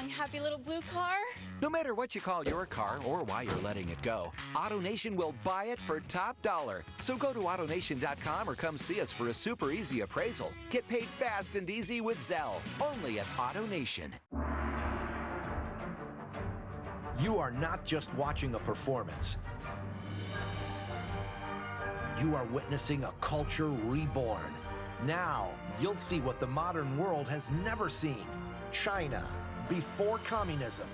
long, happy little blue car. No matter what you call your car or why you're letting it go, AutoNation will buy it for top dollar. So go to AutoNation.com or come see us for a super easy appraisal. Get paid fast and easy with Zelle, only at AutoNation. You are not just watching a performance. You are witnessing a culture reborn. Now, you'll see what the modern world has never seen. China, before communism.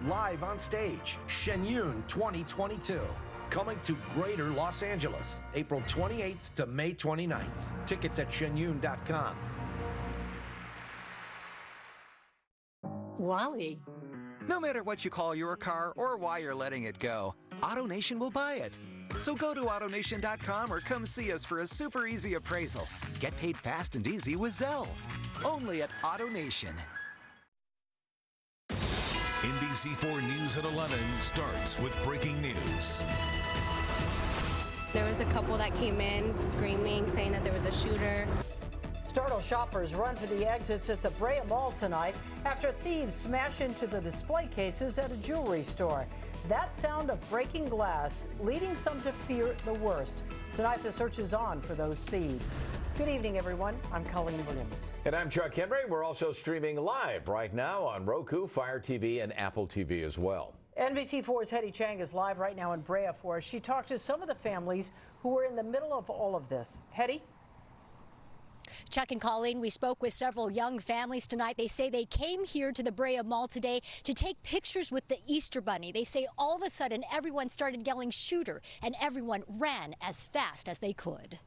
Live on stage, Shenyun 2022. Coming to Greater Los Angeles, April 28th to May 29th. Tickets at shenyun.com. Wally. No matter what you call your car or why you're letting it go, AutoNation will buy it. So go to AutoNation.com or come see us for a super easy appraisal. Get paid fast and easy with Zelle, only at AutoNation. NBC4 News at 11 starts with breaking news. There was a couple that came in screaming, saying that there was a shooter. Startled shoppers run for the exits at the Brea Mall tonight after thieves smash into the display cases at a jewelry store. That sound of breaking glass leading some to fear the worst. Tonight, the search is on for those thieves. Good evening, everyone. I'm Colleen Williams. And I'm Chuck Henry. We're also streaming live right now on Roku, Fire TV, and Apple TV as well. NBC4's Hetty Chang is live right now in Brea for us. She talked to some of the families who were in the middle of all of this. Hetty? Chuck and Colleen, we spoke with several young families tonight. They say they came here to the Brea Mall today to take pictures with the Easter Bunny. They say all of a sudden everyone started yelling shooter and everyone ran as fast as they could.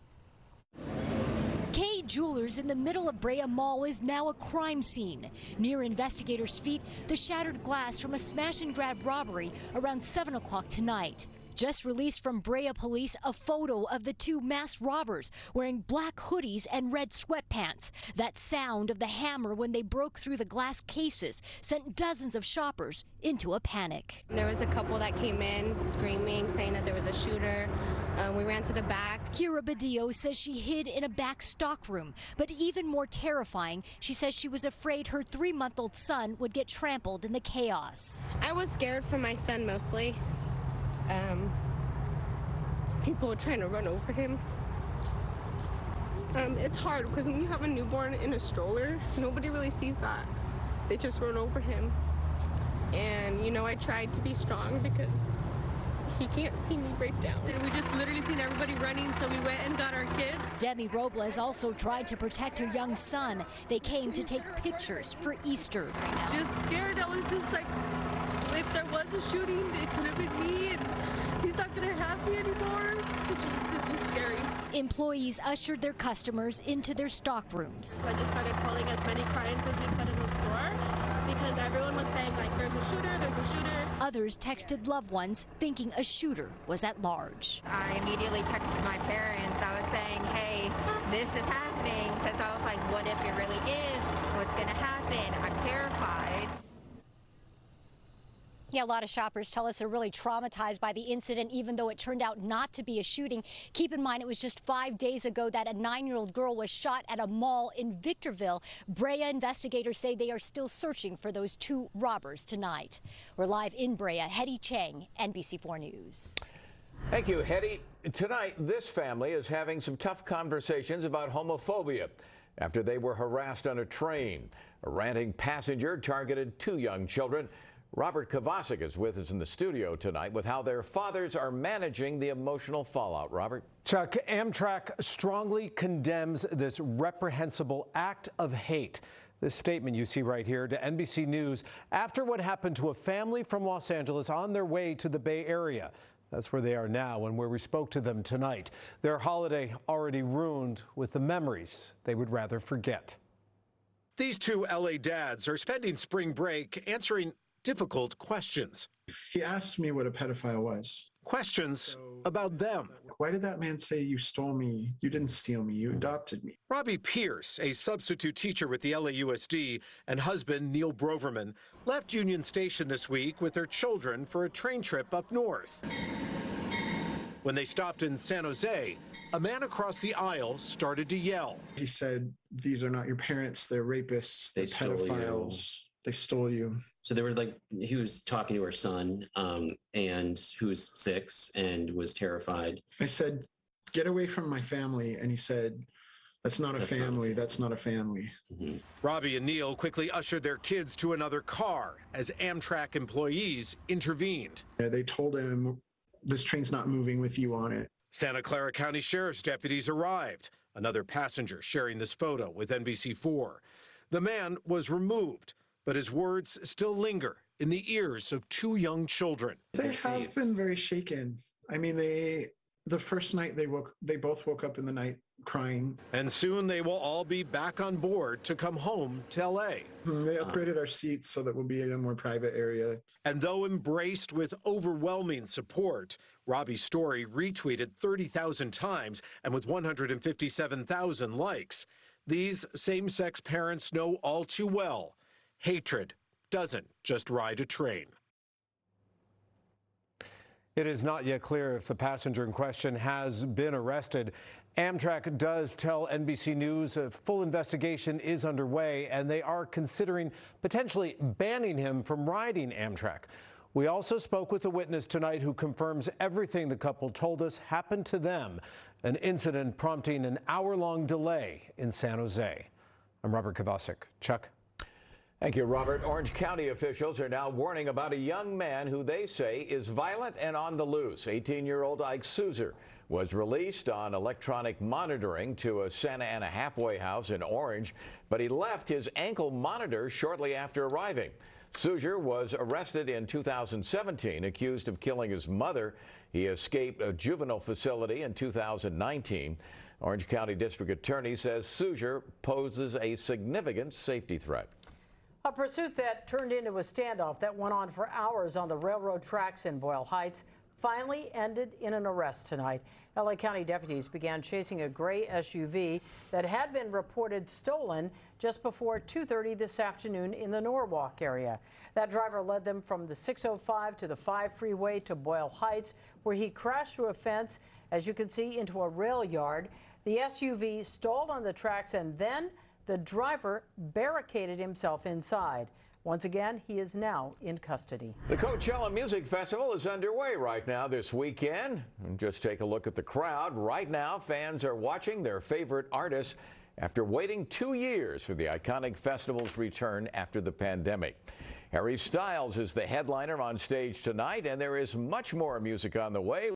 K Jewelers in the middle of Brea Mall is now a crime scene. Near investigators' feet, the shattered glass from a smash and grab robbery around 7 o'clock tonight. Just released from Brea police, a photo of the two masked robbers wearing black hoodies and red sweatpants. That sound of the hammer when they broke through the glass cases sent dozens of shoppers into a panic. There was a couple that came in screaming, saying that there was a shooter. We ran to the back. Kira Badillo says she hid in a back stockroom. But even more terrifying, she says she was afraid her 3-month-old son would get trampled in the chaos. I was scared for my son mostly. People were trying to run over him. It's hard because when you have a newborn in a stroller, nobody really sees that. They just run over him. And, you know, I tried to be strong because he can't see me break down. And we just literally seen everybody running, so we went and got our kids. Demi Robles also tried to protect her young son. They came to take pictures for Easter. Just scared. I was just like, if there was a shooting, it could have been me, and he's not going to have me anymore. It's just scary. Employees ushered their customers into their stock rooms. So I just started calling as many clients as we could in the store because everyone was saying, like, there's a shooter, there's a shooter. Others texted loved ones thinking a shooter was at large. I immediately texted my parents. I was saying, hey, this is happening, because I was like, what if it really is? What's going to happen? I'm terrified. Yeah, a lot of shoppers tell us they're really traumatized by the incident, even though it turned out not to be a shooting. Keep in mind, it was just 5 days ago that a 9-year-old girl was shot at a mall in Victorville. Brea investigators say they are still searching for those two robbers tonight. We're live in Brea. Hetty Chang, NBC4 News. Thank you, Hetty. Tonight, this family is having some tough conversations about homophobia after they were harassed on a train. A ranting passenger targeted 2 young children. Robert Kovacic is with us in the studio tonight with how their fathers are managing the emotional fallout. Robert? Chuck, Amtrak strongly condemns this reprehensible act of hate. This statement you see right here to NBC News after what happened to a family from Los Angeles on their way to the Bay Area. That's where they are now and where we spoke to them tonight. Their holiday already ruined with the memories they would rather forget. These 2 LA dads are spending spring break answering difficult questions. He asked me what a pedophile was. Questions about them. Why did that man say you stole me? You didn't steal me. You adopted me. Robbie Pierce, a substitute teacher with the LAUSD, and husband Neil Broverman left Union Station this week with their children for a train trip up north. When they stopped in San Jose, a man across the aisle started to yell. He said, these are not your parents. They're rapists. They're pedophiles. They stole you. So they were like, he was talking to her son, and who was 6 and was terrified. I said, get away from my family. And he said, that's not a family. That's not a family. Mm-hmm. Robbie and Neil quickly ushered their kids to another car as Amtrak employees intervened. They told him, this train's not moving with you on it. Santa Clara County Sheriff's deputies arrived. Another passenger sharing this photo with NBC4. The man was removed, but his words still linger in the ears of 2 young children. They have been very shaken. I mean, the first night they both woke up in the night crying. And soon they will all be back on board to come home to L.A. They upgraded our seats so that we'll be in a more private area. And though embraced with overwhelming support, Robbie's story retweeted 30,000 times and with 157,000 likes. These same-sex parents know all too well, hatred doesn't just ride a train. It is not yet clear if the passenger in question has been arrested. Amtrak does tell NBC News a full investigation is underway, and they are considering potentially banning him from riding Amtrak. We also spoke with a witness tonight who confirms everything the couple told us happened to them, an incident prompting an hour-long delay in San Jose. I'm Robert Kovacic. Chuck. Thank you, Robert. Orange County officials are now warning about a young man who they say is violent and on the loose. 18-year-old Ike Souser was released on electronic monitoring to a Santa Ana halfway house in Orange, but he left his ankle monitor shortly after arriving. Souser was arrested in 2017, accused of killing his mother. He escaped a juvenile facility in 2019. Orange County District Attorney says Souser poses a significant safety threat. A pursuit that turned into a standoff that went on for hours on the railroad tracks in Boyle Heights finally ended in an arrest tonight. LA County deputies began chasing a gray SUV that had been reported stolen just before 2:30 this afternoon in the Norwalk area. That driver led them from the 605 to the 5 freeway to Boyle Heights, where he crashed through a fence, as you can see, into a rail yard. The SUV stalled on the tracks, and then the driver barricaded himself inside. Once again, he is now in custody. The Coachella Music Festival is underway right now this weekend. And just take a look at the crowd. Right now, fans are watching their favorite artists after waiting 2 years for the iconic festival's return after the pandemic. Harry Styles is the headliner on stage tonight, and there is much more music on the way.